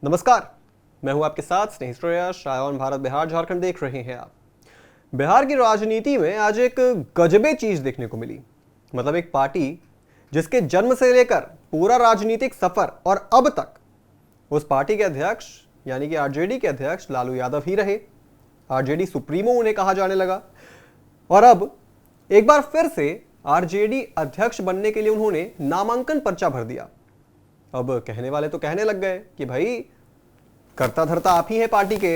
नमस्कार, मैं हूं आपके साथ स्नेहित शायन भारत बिहार झारखंड देख रहे हैं आप। बिहार की राजनीति में आज एक गजबे चीज देखने को मिली। मतलब एक पार्टी जिसके जन्म से लेकर पूरा राजनीतिक सफर और अब तक उस पार्टी के अध्यक्ष यानी कि आरजेडी के अध्यक्ष लालू यादव ही रहे। आरजेडी सुप्रीमो उन्हें कहा जाने लगा और अब एक बार फिर से आरजेडी अध्यक्ष बनने के लिए उन्होंने नामांकन पर्चा भर दिया। अब कहने वाले तो कहने लग गए कि भाई करता धरता आप ही हैं पार्टी के।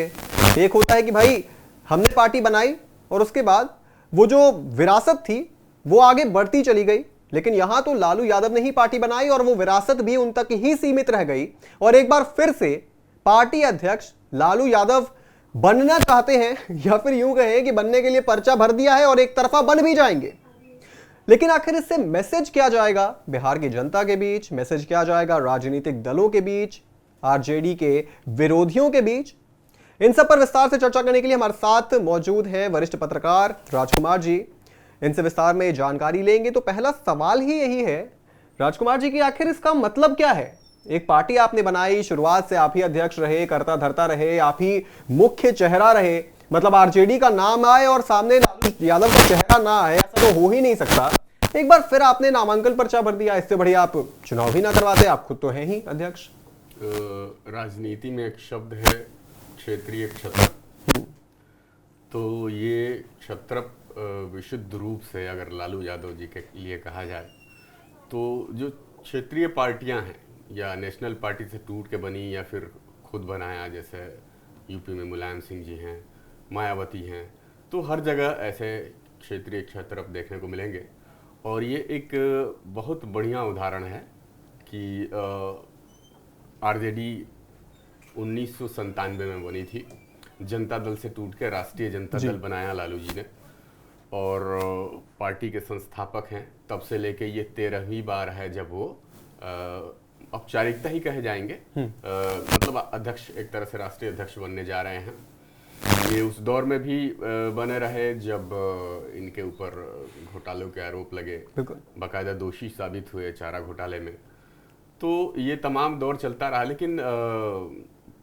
एक होता है कि भाई हमने पार्टी बनाई और उसके बाद वो जो विरासत थी वो आगे बढ़ती चली गई, लेकिन यहां तो लालू यादव ने ही पार्टी बनाई और वो विरासत भी उन तक ही सीमित रह गई। और एक बार फिर से पार्टी अध्यक्ष लालू यादव बनना चाहते हैं या फिर यूं कहें कि बनने के लिए पर्चा भर दिया है और एक तरफा बन भी जाएंगे। लेकिन आखिर इससे मैसेज क्या जाएगा बिहार की जनता के बीच, मैसेज क्या जाएगा राजनीतिक दलों के बीच, आरजेडी के विरोधियों के बीच? इन सब पर विस्तार से चर्चा करने के लिए हमारे साथ मौजूद हैं वरिष्ठ पत्रकार राजकुमार जी। इनसे विस्तार में जानकारी लेंगे। तो पहला सवाल ही यही है राजकुमार जी कि आखिर इसका मतलब क्या है? एक पार्टी आपने बनाई, शुरुआत से आप ही अध्यक्ष रहे, करता धरता रहे, आप ही मुख्य चेहरा रहे। मतलब आरजेडी का नाम आए और सामने लालू यादव का चेहरा ना आए, ऐसा तो हो ही नहीं सकता। एक बार फिर आपने नामांकन पर्चा भर दिया। इससे बढ़िया आप चुनाव ही ना करवाते, आप खुद तो हैं ही अध्यक्ष। राजनीति में एक शब्द है क्षेत्रीय क्षत्रप। तो ये क्षत्रप विशुद्ध रूप से अगर लालू यादव जी के लिए कहा जाए तो जो क्षेत्रीय पार्टियां हैं या नेशनल पार्टी से टूट के बनी या फिर खुद बनाया, जैसे यूपी में मुलायम सिंह जी हैं, मायावती हैं, तो हर जगह ऐसे क्षेत्रीय क्षत्रप देखने को मिलेंगे। और ये एक बहुत बढ़िया उदाहरण है कि आरजेडी 1997 में बनी थी। जनता दल से टूट के राष्ट्रीय जनता दल बनाया लालू जी ने और पार्टी के संस्थापक हैं। तब से लेके ये 13वीं बार है जब वो औपचारिकता ही कहे जाएंगे, मतलब अध्यक्ष, एक तरह से राष्ट्रीय अध्यक्ष बनने जा रहे हैं। ये उस दौर में भी बने रहे जब इनके ऊपर घोटालों के आरोप लगे, बाकायदा दोषी साबित हुए चारा घोटाले में। तो ये तमाम दौर चलता रहा, लेकिन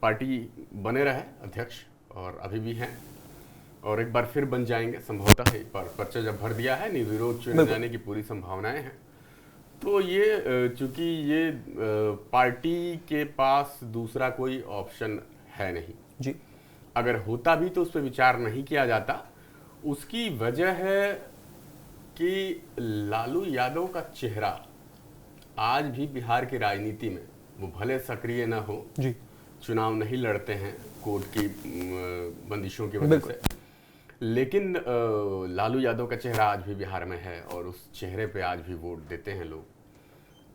पार्टी बने रहे अध्यक्ष और अभी भी हैं और एक बार फिर बन जाएंगे संभवतः। एक बार पर्चा जब भर दिया है, निर्विरोध चुने जाने की पूरी संभावनाएं हैं। तो ये चूंकि ये पार्टी के पास दूसरा कोई ऑप्शन है नहीं जी, अगर होता भी तो उस पर विचार नहीं किया जाता। उसकी वजह है कि लालू यादव का चेहरा आज भी बिहार की राजनीति में, वो भले सक्रिय ना हो जी, चुनाव नहीं लड़ते हैं कोर्ट की बंदिशों की वजह से, लेकिन लालू यादव का चेहरा आज भी बिहार में है और उस चेहरे पे आज भी वोट देते हैं लोग।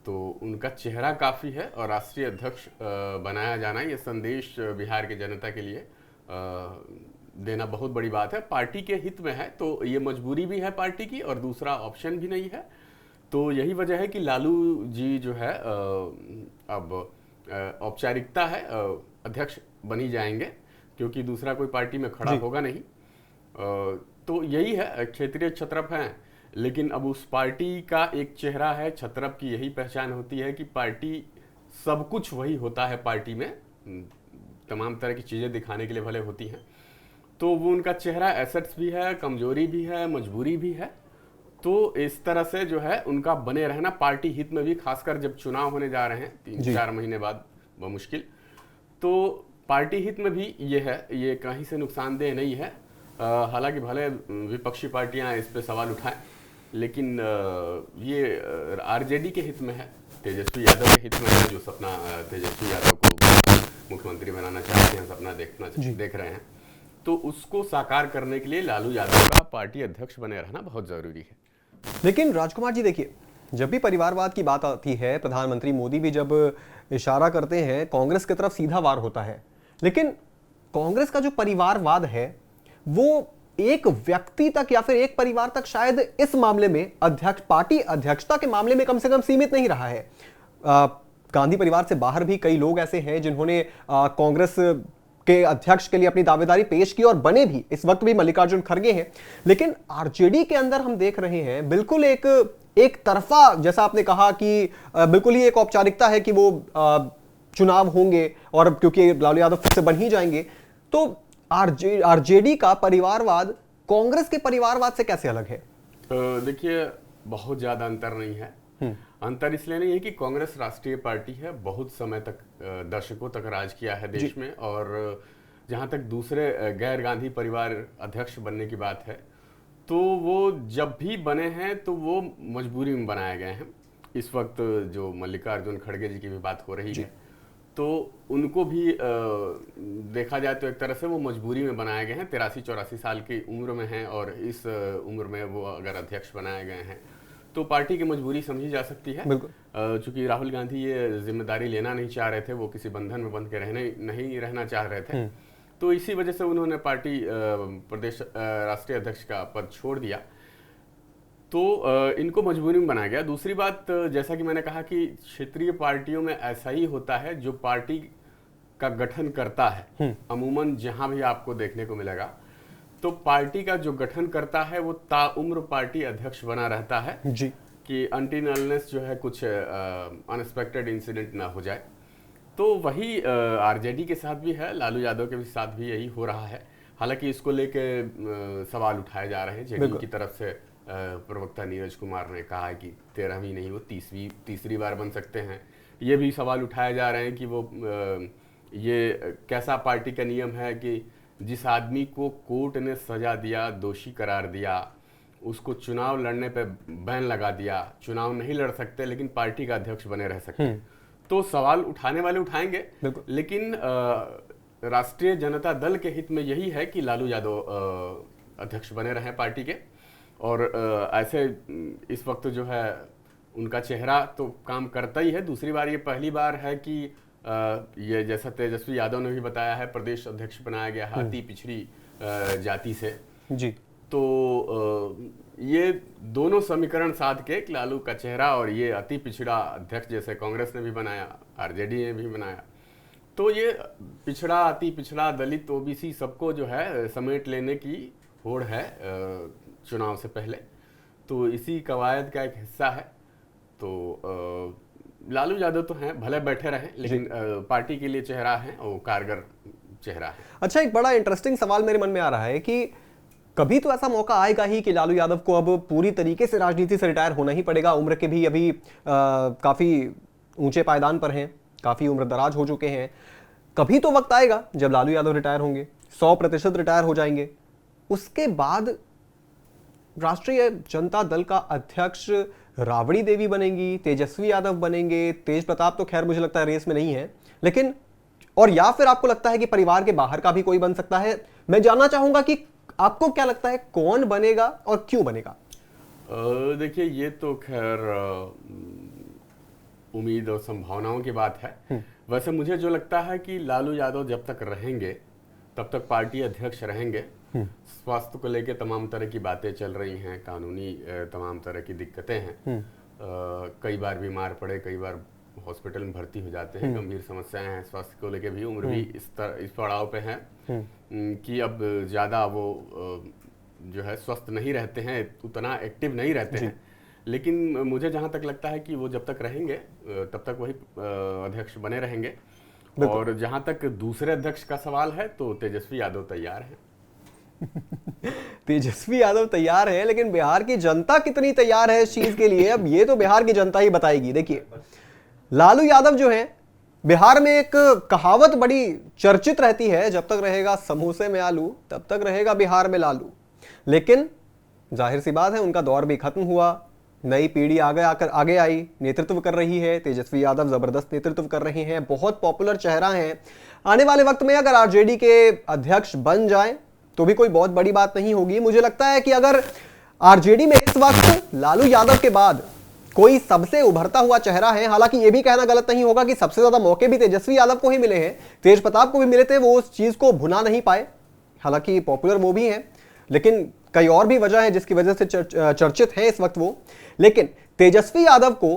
तो उनका चेहरा काफ़ी है और राष्ट्रीय अध्यक्ष बनाया जाना, ये संदेश बिहार की जनता के लिए देना बहुत बड़ी बात है। पार्टी के हित में है, तो ये मजबूरी भी है पार्टी की और दूसरा ऑप्शन भी नहीं है। तो यही वजह है कि लालू जी जो है अब औपचारिकता है, अध्यक्ष बनी जाएंगे क्योंकि दूसरा कोई पार्टी में खड़ा होगा नहीं। तो यही है, क्षेत्रीय क्षत्रप हैं, लेकिन अब उस पार्टी का एक चेहरा है। क्षत्रप की यही पहचान होती है कि पार्टी सब कुछ वही होता है, पार्टी में तमाम तरह की चीज़ें दिखाने के लिए भले होती हैं। तो वो उनका चेहरा एसेट्स भी है, कमजोरी भी है, मजबूरी भी है। तो इस तरह से जो है उनका बने रहना पार्टी हित में भी, खासकर जब चुनाव होने जा रहे हैं 3-4 महीने बाद बमुश्किल, तो पार्टी हित में भी ये है, ये कहीं से नुकसानदेह नहीं है। हालांकि भले विपक्षी पार्टियां इस पे सवाल उठाएं, लेकिन ये आरजेडी के हित में है, तेजस्वी यादव के हित में है, जो सपना तेजस्वी यादव को मुख्यमंत्री बनाना चाहते हैं, सपना देख रहे हैं। तो उसको साकार करने के लिए लालू यादव का पार्टी अध्यक्ष बने रहना बहुत जरूरी है। लेकिन राजकुमार जी देखिए, जब भी परिवारवाद की बात आती है, प्रधानमंत्री मोदी भी जब इशारा करते हैं कांग्रेस की तरफ सीधा वार होता है। लेकिन कांग्रेस का जो परिवारवाद है वो एक व्यक्ति तक या फिर एक परिवार तक शायद इस मामले में अध्यक्ष, पार्टी अध्यक्षता के मामले में कम से कम सीमित नहीं रहा है। गांधी परिवार से बाहर भी कई लोग ऐसे हैं जिन्होंने कांग्रेस के अध्यक्ष के लिए अपनी दावेदारी पेश की और बने भी। इस वक्त भी मल्लिकार्जुन खड़गे हैं। लेकिन आरजेडी के अंदर हम देख रहे हैं बिल्कुल एक तरफा, जैसा आपने कहा कि बिल्कुल ही एक औपचारिकता है कि वो चुनाव होंगे और क्योंकि लालू यादव फिर से बन ही जाएंगे, तो आरजेडी का परिवारवाद कांग्रेस के परिवारवाद से कैसे अलग है? देखिए, बहुत ज्यादा अंतर नहीं है। अंतर इसलिए नहीं है कि कांग्रेस राष्ट्रीय पार्टी है, बहुत समय तक, दशकों तक राज किया है देश में, और जहां तक दूसरे गैर गांधी परिवार अध्यक्ष बनने की बात है, तो वो जब भी बने हैं तो वो मजबूरी में बनाए गए हैं। इस वक्त जो मल्लिकार्जुन खड़गे जी की भी बात हो रही है, तो उनको भी देखा जाए तो एक तरह से वो मजबूरी में बनाए गए हैं। 83-84 साल की उम्र में हैं और इस उम्र में वो अगर अध्यक्ष बनाए गए हैं तो पार्टी की मजबूरी समझी जा सकती है। चूंकि राहुल गांधी ये जिम्मेदारी लेना नहीं चाह रहे थे, वो किसी बंधन में बंध के नहीं रहना चाह रहे थे, तो इसी वजह से उन्होंने पार्टी प्रदेश राष्ट्रीय अध्यक्ष का पद छोड़ दिया। तो इनको मजबूरी में बनाया गया। दूसरी बात, जैसा कि मैंने कहा कि क्षेत्रीय पार्टियों में ऐसा ही होता है, जो पार्टी का गठन करता है अमूमन जहां भी आपको देखने को मिलेगा, तो पार्टी का जो गठन करता है वो ताउम्र पार्टी अध्यक्ष बना रहता है जी, कि अनटिल अनलेस जो है कुछ अनएक्सपेक्टेड इंसिडेंट ना हो जाए। तो वही आरजेडी के साथ भी है, लालू यादव के साथ भी यही हो रहा है। हालांकि इसको लेके सवाल उठाए जा रहे हैं। जेडीयू की तरफ से प्रवक्ता नीरज कुमार ने कहा है कि 13वीं नहीं, वो तीसरी बार बन सकते हैं। ये भी सवाल उठाए जा रहे हैं कि वो ये कैसा पार्टी का नियम है कि जिस आदमी को कोर्ट ने सजा दिया, दोषी करार दिया, उसको चुनाव लड़ने पे बैन लगा दिया, चुनाव नहीं लड़ सकते लेकिन पार्टी का अध्यक्ष बने रह सकते हैं। तो सवाल उठाने वाले उठाएंगे, लेकिन राष्ट्रीय जनता दल के हित में यही है कि लालू यादव अध्यक्ष बने रहे पार्टी के। और ऐसे इस वक्त जो है उनका चेहरा तो काम करता ही है। दूसरी बार, ये पहली बार है कि ये जैसा तेजस्वी यादव ने भी बताया है, प्रदेश अध्यक्ष बनाया गया है अति पिछड़ी जाति से जी। तो ये दोनों समीकरण साध के लालू का चेहरा और ये अति पिछड़ा अध्यक्ष, जैसे कांग्रेस ने भी बनाया, आरजेडी ने भी बनाया, तो ये पिछड़ा, अति पिछड़ा, दलित, ओबीसी सबको जो है समेट लेने की होड़ है चुनाव से पहले। तो इसी कवायद का एक हिस्सा है। तो लालू यादव तो हैं, भले बैठे रहे, लेकिन पार्टी के लिए चेहरा है और कारगर चेहरा है। अच्छा, एक बड़ा इंटरेस्टिंग सवाल मेरे मन में आ रहा है कि कभी तो ऐसा मौका आएगा ही कि लालू यादव को अब पूरी तरीके से राजनीति से रिटायर होना ही पड़ेगा। उम्र के भी अभी काफी ऊंचे पायदान पर हैं, काफी उम्र दराज हो चुके हैं। कभी तो वक्त आएगा जब लालू यादव रिटायर होंगे, 100% रिटायर हो जाएंगे। उसके बाद राष्ट्रीय जनता दल का अध्यक्ष राबड़ी देवी बनेंगी, तेजस्वी यादव बनेंगे, तेज प्रताप तो खैर मुझे लगता है रेस में नहीं है, लेकिन और या फिर आपको लगता है कि परिवार के बाहर का भी कोई बन सकता है? मैं जानना चाहूंगा कि आपको क्या लगता है, कौन बनेगा और क्यों बनेगा? देखिए, ये तो खैर उम्मीद और संभावनाओं की बात है। वैसे मुझे जो लगता है कि लालू यादव जब तक रहेंगे तब तक पार्टी अध्यक्ष रहेंगे। स्वास्थ्य को लेकर तमाम तरह की बातें चल रही हैं, कानूनी तमाम तरह की दिक्कतें हैं। कई बार बीमार पड़े, कई बार हॉस्पिटल में भर्ती हो जाते हैं, गंभीर समस्याएं हैं स्वास्थ्य को लेकर भी। उम्र भी इस पड़ाव पे है कि अब ज़्यादा वो जो है स्वस्थ नहीं रहते हैं, उतना एक्टिव नहीं रहते हैं। लेकिन मुझे जहाँ तक लगता है कि वो जब तक रहेंगे तब तक वही अध्यक्ष बने रहेंगे। और जहाँ तक दूसरे अध्यक्ष का सवाल है तो तेजस्वी यादव तैयार है। तेजस्वी यादव तैयार है, लेकिन बिहार की जनता कितनी तैयार है इस चीज के लिए, अब ये तो बिहार की जनता ही बताएगी। देखिए, लालू यादव जो है, बिहार में एक कहावत बड़ी चर्चित रहती है, जब तक रहेगा समोसे में आलू तब तक रहेगा बिहार में लालू। लेकिन जाहिर सी बात है, उनका दौर भी खत्म हुआ, नई पीढ़ी आगे आई, नेतृत्व कर रही है। तेजस्वी यादव जबरदस्त नेतृत्व कर रहे हैं, बहुत पॉपुलर चेहरा हैं। आने वाले वक्त में अगर आरजेडी के अध्यक्ष बन जाए तो भी कोई बहुत बड़ी बात नहीं होगी। मुझे लगता है कि अगर आरजेडी में इस वक्त लालू यादव के बाद कोई सबसे उभरता हुआ चेहरा है, हालांकि यह भी कहना गलत नहीं होगा कि सबसे ज्यादा मौके भी तेजस्वी यादव को ही मिले हैं, तेज प्रताप को भी मिले थे, वो उस चीज को भुना नहीं पाए। हालांकि पॉपुलर वो भी हैं, लेकिन कई और भी वजह है जिसकी वजह से चर्चित है इस वक्त वो। लेकिन तेजस्वी यादव को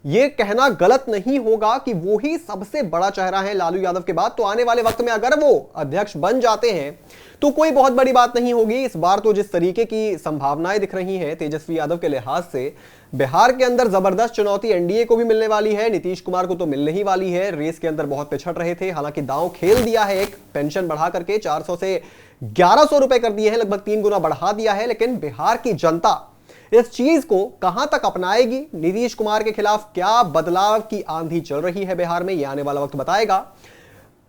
ये कहना गलत नहीं होगा कि वो ही सबसे बड़ा चेहरा है लालू यादव के बाद। तो आने वाले वक्त में अगर वो अध्यक्ष बन जाते हैं तो कोई बहुत बड़ी बात नहीं होगी। इस बार तो जिस तरीके की संभावनाएं दिख रही हैं तेजस्वी यादव के लिहाज से, बिहार के अंदर जबरदस्त चुनौती एनडीए को भी मिलने वाली है, नीतीश कुमार को तो मिलने ही वाली है। रेस के अंदर बहुत पिछड़ रहे थे, हालांकि दांव खेल दिया है, एक पेंशन बढ़ा करके 400 से 1100 रुपए कर दिए हैं, लगभग 3 गुना बढ़ा दिया है। लेकिन बिहार की जनता इस चीज को कहां तक अपनाएगी, नीतीश कुमार के खिलाफ क्या बदलाव की आंधी चल रही है बिहार में, यह आने वाला वक्त बताएगा।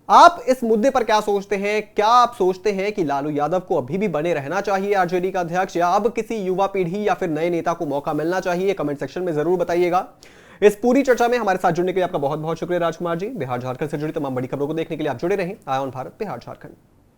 आप इस मुद्दे पर क्या सोचते हैं? क्या आप सोचते हैं कि लालू यादव को अभी भी बने रहना चाहिए आरजेडी का अध्यक्ष, या अब किसी युवा पीढ़ी या फिर नए नेता को मौका मिलना चाहिए? कमेंट सेक्शन में जरूर बताइएगा। इस पूरी चर्चा में हमारे साथ जुड़ने के लिए आपका बहुत बहुत शुक्रिया राजकुमार जी। बिहार झारखंड से जुड़ी तमाम बड़ी खबरों को देखने के लिए आप जुड़े रहें आय ऑन भारत बिहार झारखंड।